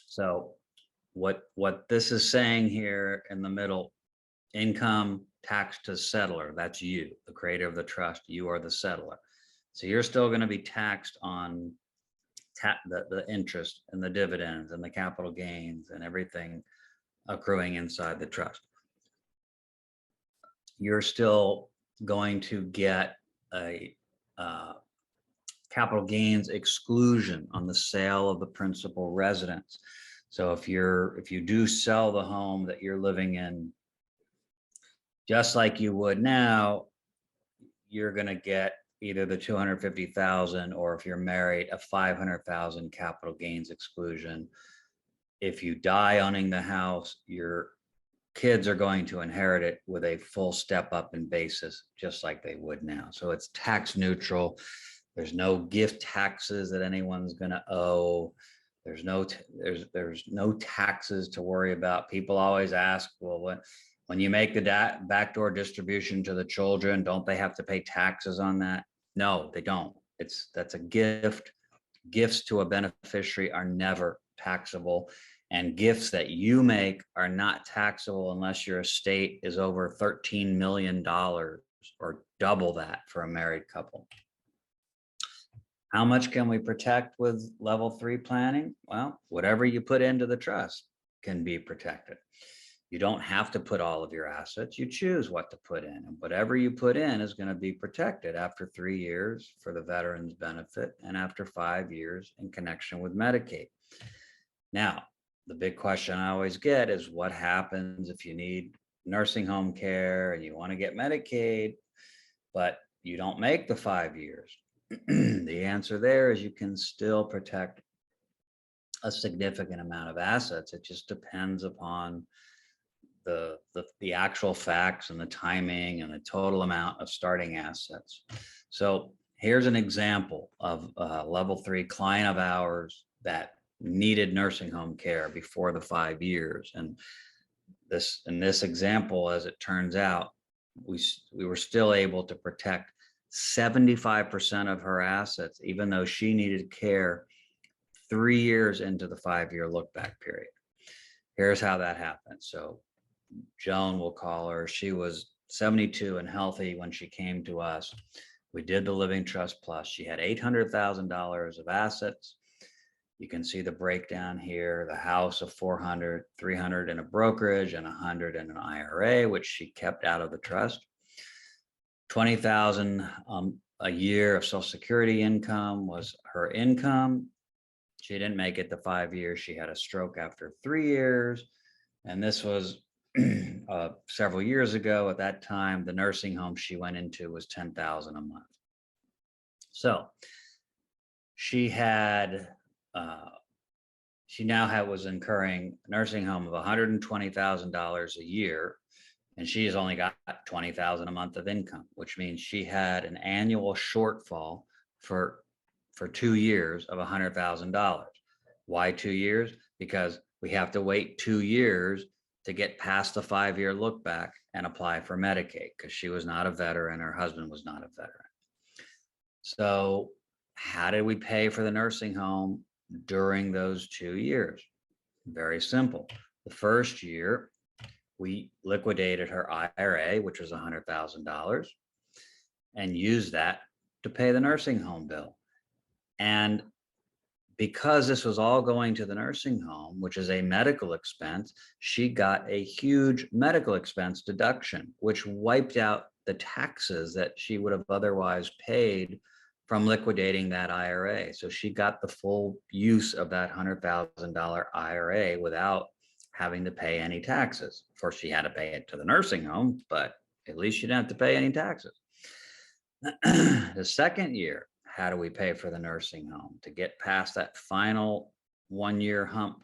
So what this is saying here in the middle, income tax to settler, that's you, the creator of the trust, you are the settler. So you're still going to be taxed on the interest and the dividends and the capital gains and everything accruing inside the trust. You're still going to get a capital gains exclusion on the sale of the principal residence. So if you do sell the home that you're living in, just like you would now, you're going to get either the 250,000, or if you're married, a 500,000 capital gains exclusion. If you die owning the house, your kids are going to inherit it with a full step up in basis, just like they would now. So it's tax neutral. There's no gift taxes that anyone's going to owe. There's no taxes to worry about. People always ask, well, when you make the backdoor distribution to the children, don't they have to pay taxes on that? No, they don't. That's a gift. Gifts to a beneficiary are never taxable, and gifts that you make are not taxable unless your estate is over $13 million, or double that for a married couple. How much can we protect with level 3 planning? Well, whatever you put into the trust can be protected. You don't have to put all of your assets. You choose what to put in, and whatever you put in is going to be protected after 3 years for the veteran's benefit, and after 5 years in connection with Medicaid. Now, the big question I always get is, what happens if you need nursing home care and you want to get Medicaid, but you don't make the 5 years? The answer there is you can still protect a significant amount of assets. It just depends upon the actual facts and the timing and the total amount of starting assets. So here's an example of a level 3 client of ours that needed nursing home care before the 5 years. And in this example, as it turns out, we were still able to protect 75% of her assets, even though she needed care 3 years into the 5-year look back period. Here's how that happened. So Joan, we'll call her, she was 72 and healthy when she came to us. We did the Living Trust Plus. She had $800,000 of assets. You can see the breakdown here, the house of 400, 300 in a brokerage, and 100 in an IRA, which she kept out of the trust. 20,000 a year of Social Security income was her income. She didn't make it to 5 years. She had a stroke after 3 years. And this was several years ago. At that time, the nursing home she went into was $10,000 a month. So she was incurring a nursing home of $120,000 a year, and she has only got $20,000 a month of income, which means she had an annual shortfall for 2 years of $100,000. Why 2 years? Because we have to wait 2 years to get past the 5-year look back and apply for Medicaid, because she was not a veteran, her husband was not a veteran. So how did we pay for the nursing home during those 2 years? Very simple. The first year, we liquidated her IRA, which was $100,000, and used that to pay the nursing home bill. And because this was all going to the nursing home, which is a medical expense, she got a huge medical expense deduction, which wiped out the taxes that she would have otherwise paid from liquidating that IRA. So she got the full use of that $100,000 IRA without having to pay any taxes. Of course, she had to pay it to the nursing home, but at least she didn't have to pay any taxes. The second year, how do we pay for the nursing home to get past that final 1-year hump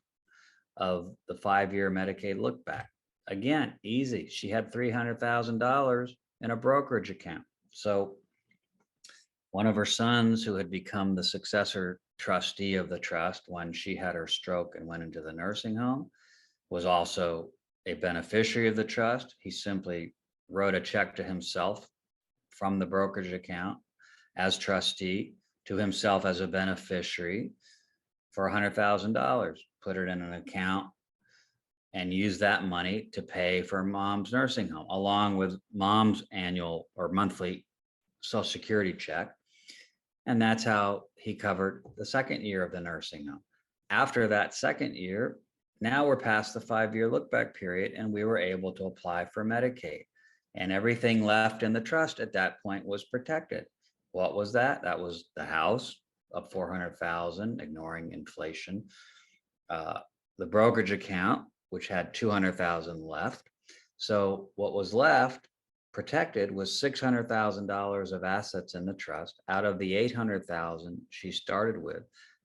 of the 5-year Medicaid look back? Again, easy. She had $300,000 in a brokerage account. So one of her sons, who had become the successor trustee of the trust when she had her stroke and went into the nursing home, was also a beneficiary of the trust. He simply wrote a check to himself from the brokerage account as trustee to himself as a beneficiary for $100,000, put it in an account and use that money to pay for mom's nursing home, along with mom's annual or monthly Social Security check. And that's how he covered the second year of the nursing home. After that second year, now we're past the 5-year look back period, and we were able to apply for Medicaid. And everything left in the trust at that point was protected. What was that? That was the house of $400,000, ignoring inflation. The brokerage account, which had $200,000 left. So what was left protected was $600,000 of assets in the trust out of the $800,000 she started with,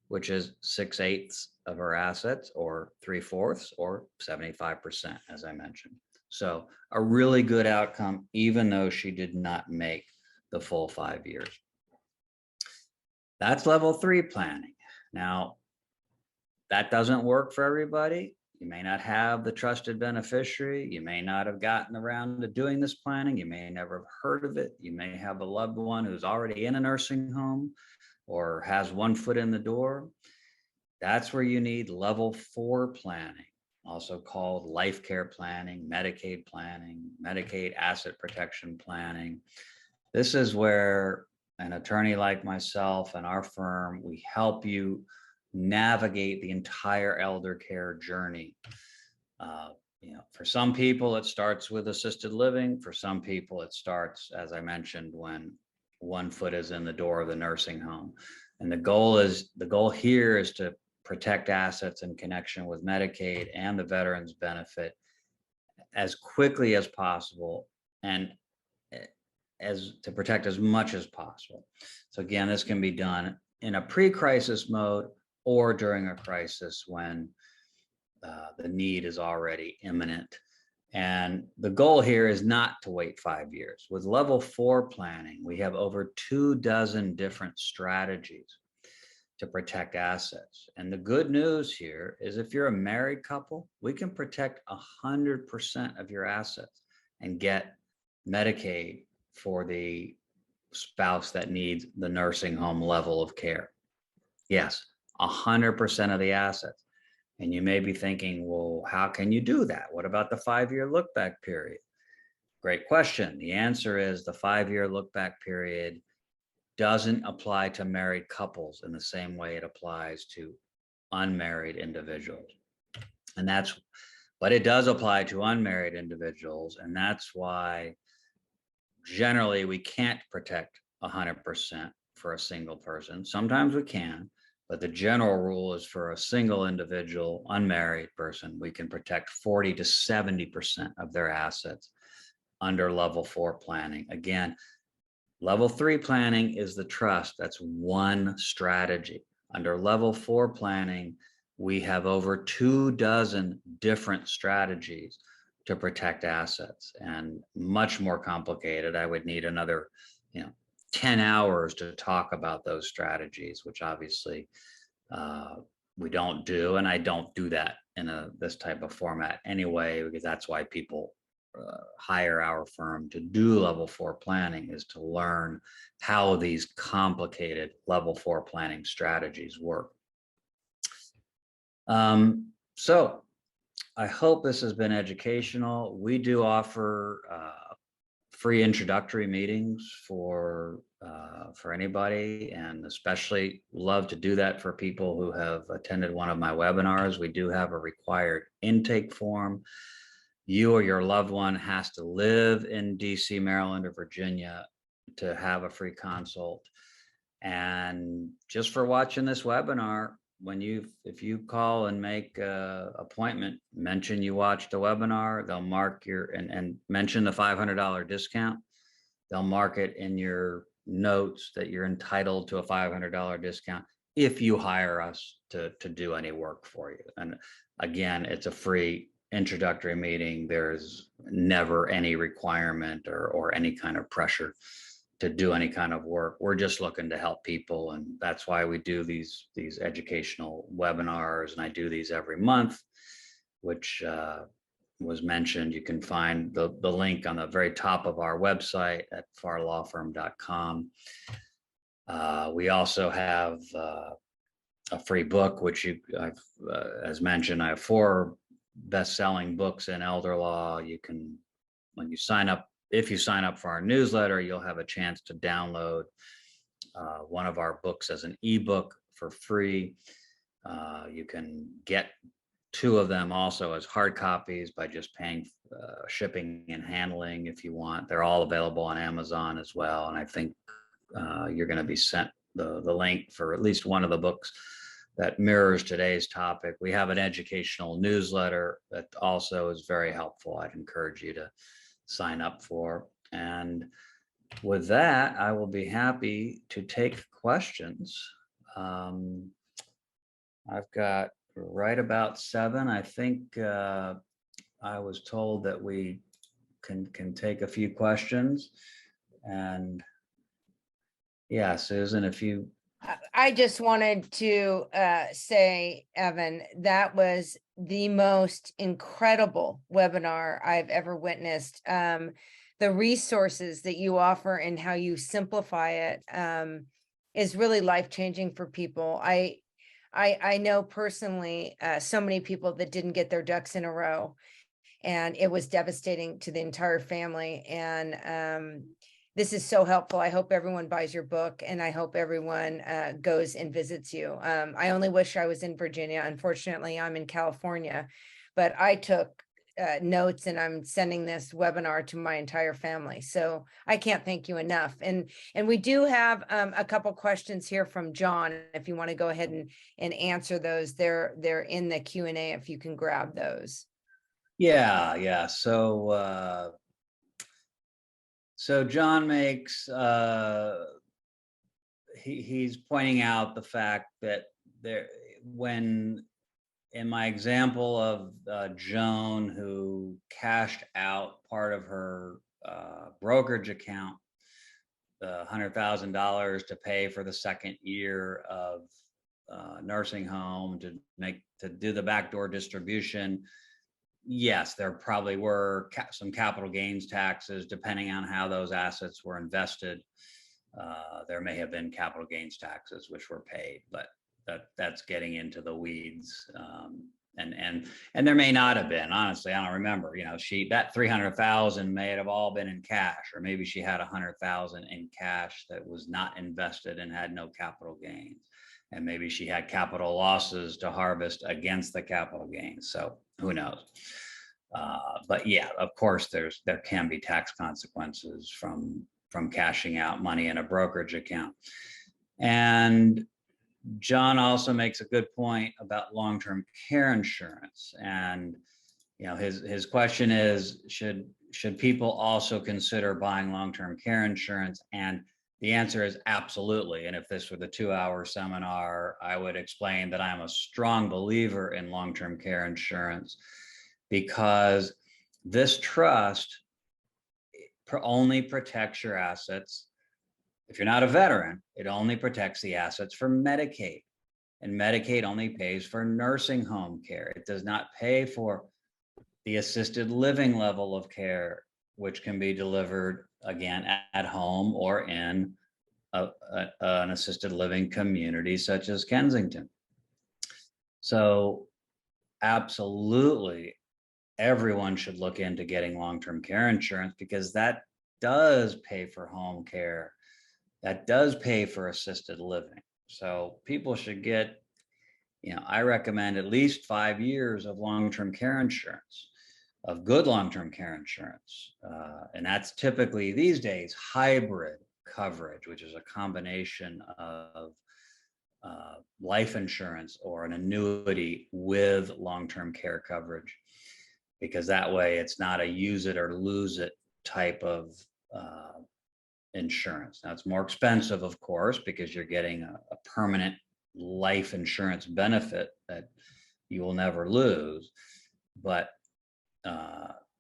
which is 6/8 of her assets, or 3/4, or 75%, as I mentioned. So a really good outcome, even though she did not make the full 5 years. That's level 3 planning. Now, that doesn't work for everybody. You may not have the trusted beneficiary. You may not have gotten around to doing this planning. You may never have heard of it. You may have a loved one who's already in a nursing home or has one foot in the door. That's where you need level 4 planning, also called life care planning, Medicaid planning, Medicaid asset protection planning. This is where an attorney like myself and our firm, we help you navigate the entire elder care journey. For some people, it starts with assisted living. For some people, it starts, as I mentioned, when one foot is in the door of the nursing home. And the goal here is to protect assets in connection with Medicaid and the veterans benefit as quickly as possible, and as to protect as much as possible. So again, this can be done in a pre-crisis mode or during a crisis when the need is already imminent. And the goal here is not to wait 5 years. With level 4 planning, we have over 24 different strategies to protect assets. And the good news here is, if you're a married couple, we can protect 100% of your assets and get Medicaid for the spouse that needs the nursing home level of care. Yes, 100% of the assets. And you may be thinking, well, how can you do that? What about the 5-year look back period? Great question. The answer is the 5-year look back period doesn't apply to married couples in the same way it applies to unmarried individuals. But it does apply to unmarried individuals. And that's why generally we can't protect 100% for a single person. Sometimes we can, but the general rule is for a single individual, unmarried person, we can protect 40 to 70% of their assets under level 4 planning. Again, level 3 planning is the trust. That's one strategy. Under level 4 planning, we have over 24 different strategies to protect assets, and much more complicated. I would need another, 10 hours to talk about those strategies, which obviously we don't do. And I don't do that in this type of format anyway, because that's why people hire our firm to do level 4 planning, is to learn how these complicated level 4 planning strategies work. So I hope this has been educational. We do offer free introductory meetings for anybody, and especially love to do that for people who have attended one of my webinars. We do have a required intake form. You or your loved one has to live in DC, Maryland, or Virginia to have a free consult. And just for watching this webinar, if you call and make a appointment, mention you watched the webinar, they'll mark and mention the $500 discount. They'll mark it in your notes that you're entitled to a $500 discount if you hire us to do any work for you. And again, it's a free introductory meeting. There's never any requirement or any kind of pressure to do any kind of work. We're just looking to help people, and that's why we do these educational webinars, and I do these every month, which was mentioned. You can find the link on the very top of our website at farlawfirm.com. We also have a free book, which as mentioned, I have 4 best-selling books in elder law. You can, when you sign up, if you sign up for our newsletter, you'll have a chance to download one of our books as an ebook for free. You can get 2 of them also as hard copies by just paying shipping and handling if you want. They're all available on Amazon as well. And I think you're going to be sent the link for at least one of the books that mirrors today's topic. We have an educational newsletter that also is very helpful. I'd encourage you to sign up for. And with that, I will be happy to take questions. I've got right about 7. I think I was told that we can take a few questions. And yeah, Susan, if you... I just wanted to say, Evan, that was the most incredible webinar I've ever witnessed. The resources that you offer and how you simplify it is really life-changing for people. I know personally so many people that didn't get their ducks in a row, and it was devastating to the entire family. And this is so helpful. I hope everyone buys your book, and I hope everyone goes and visits you. I only wish I was in Virginia. Unfortunately, I'm in California, but I took notes, and I'm sending this webinar to my entire family. So I can't thank you enough. And we do have a couple questions here from John. If you want to go ahead and answer those, they're in the Q&A if you can grab those. Yeah. So John makes, he's pointing out the fact that when in my example of Joan, who cashed out part of her brokerage account, the $100,000 to pay for the second year of nursing home to do the backdoor distribution. Yes, there probably were some capital gains taxes, depending on how those assets were invested. There may have been capital gains taxes which were paid, but that's getting into the weeds. And there may not have been. Honestly, I don't remember. That $300,000 may have all been in cash, or maybe she had $100,000 in cash that was not invested and had no capital gains, and maybe she had capital losses to harvest against the capital gains. So who knows? But yeah, of course, there can be tax consequences from cashing out money in a brokerage account. And John also makes a good point about long-term care insurance. And his question is, should people also consider buying long-term care insurance? And the answer is absolutely. And if this were the 2-hour seminar, I would explain that I'm a strong believer in long-term care insurance, because this trust only protects your assets. If you're not a veteran, it only protects the assets for Medicaid, and Medicaid only pays for nursing home care. It does not pay for the assisted living level of care, which can be delivered again at home or in an assisted living community such as Kensington. So absolutely, everyone should look into getting long-term care insurance, because that does pay for home care, that does pay for assisted living. So people should get, I recommend at least 5 years of long-term care insurance, of good long-term care insurance. And that's typically these days hybrid coverage, which is a combination of life insurance or an annuity with long-term care coverage, because that way it's not a use it or lose it type of insurance. Now it's more expensive, of course, because you're getting a permanent life insurance benefit that you will never lose. But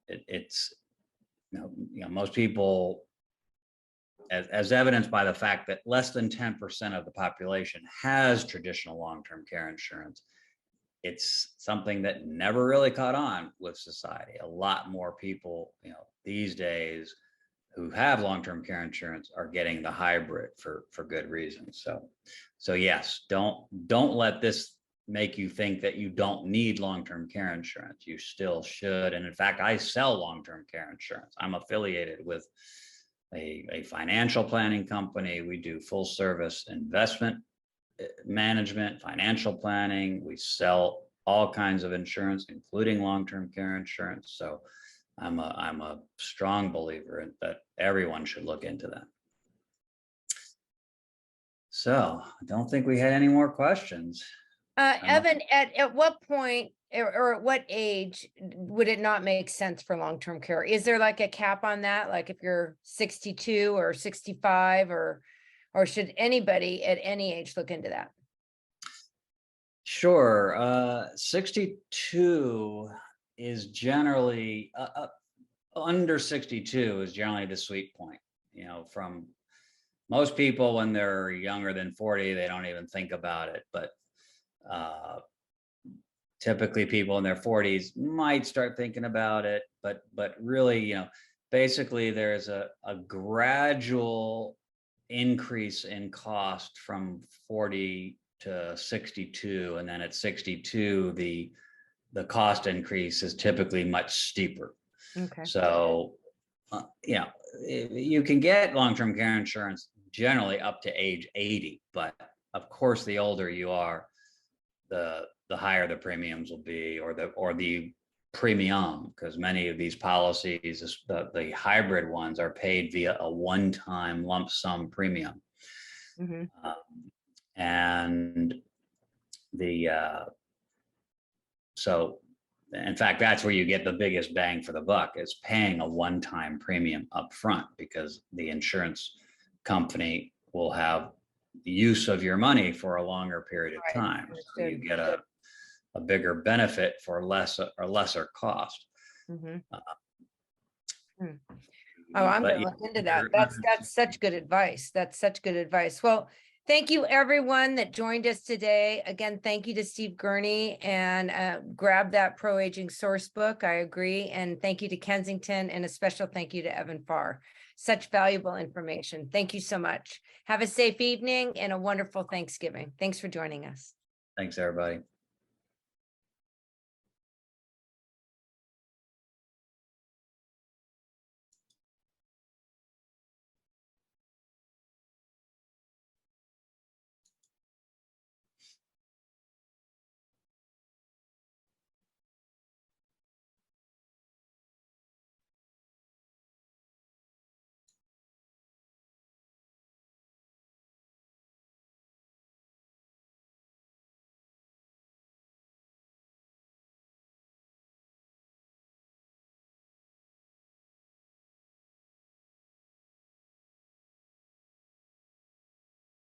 it's most people, as evidenced by the fact that less than 10% of the population has traditional long-term care insurance, it's something that never really caught on with society. A lot more people, these days who have long-term care insurance are getting the hybrid for good reasons. So yes, don't let this make you think that you don't need long-term care insurance. You still should. And in fact, I sell long-term care insurance. I'm affiliated with a financial planning company. We do full service investment management, financial planning. We sell all kinds of insurance, including long-term care insurance. So I'm a strong believer in that everyone should look into that. So I don't think we had any more questions. Evan, at what point or at what age would it not make sense for long-term care? Is there like a cap on that? Like if you're 62 or 65 or should anybody at any age look into that? Sure. 62 is generally under 62 is generally the sweet point. From most people when they're younger than 40, they don't even think about it. But typically people in their 40s might start thinking about it. But really, basically there's a gradual increase in cost from 40 to 62, and then at 62 the cost increase is typically much steeper. Okay. So you can get long-term care insurance generally up to age 80, but of course the older you are, the higher the premiums will be, or the premium, because many of these policies, the hybrid ones, are paid via a one-time lump sum premium. Mm-hmm. And so in fact, that's where you get the biggest bang for the buck, is paying a one-time premium up front, because the insurance company will have use of your money for a longer period of time. So you get a bigger benefit for lesser cost. Mm-hmm. Oh, I'm going to look into that. That's such good advice. That's such good advice. Well, thank you everyone that joined us today. Again, thank you to Steve Gurney, and grab that Pro Aging source book. I agree. And thank you to Kensington, and a special thank you to Evan Farr. Such valuable information. Thank you so much. Have a safe evening and a wonderful Thanksgiving. Thanks for joining us. Thanks, everybody.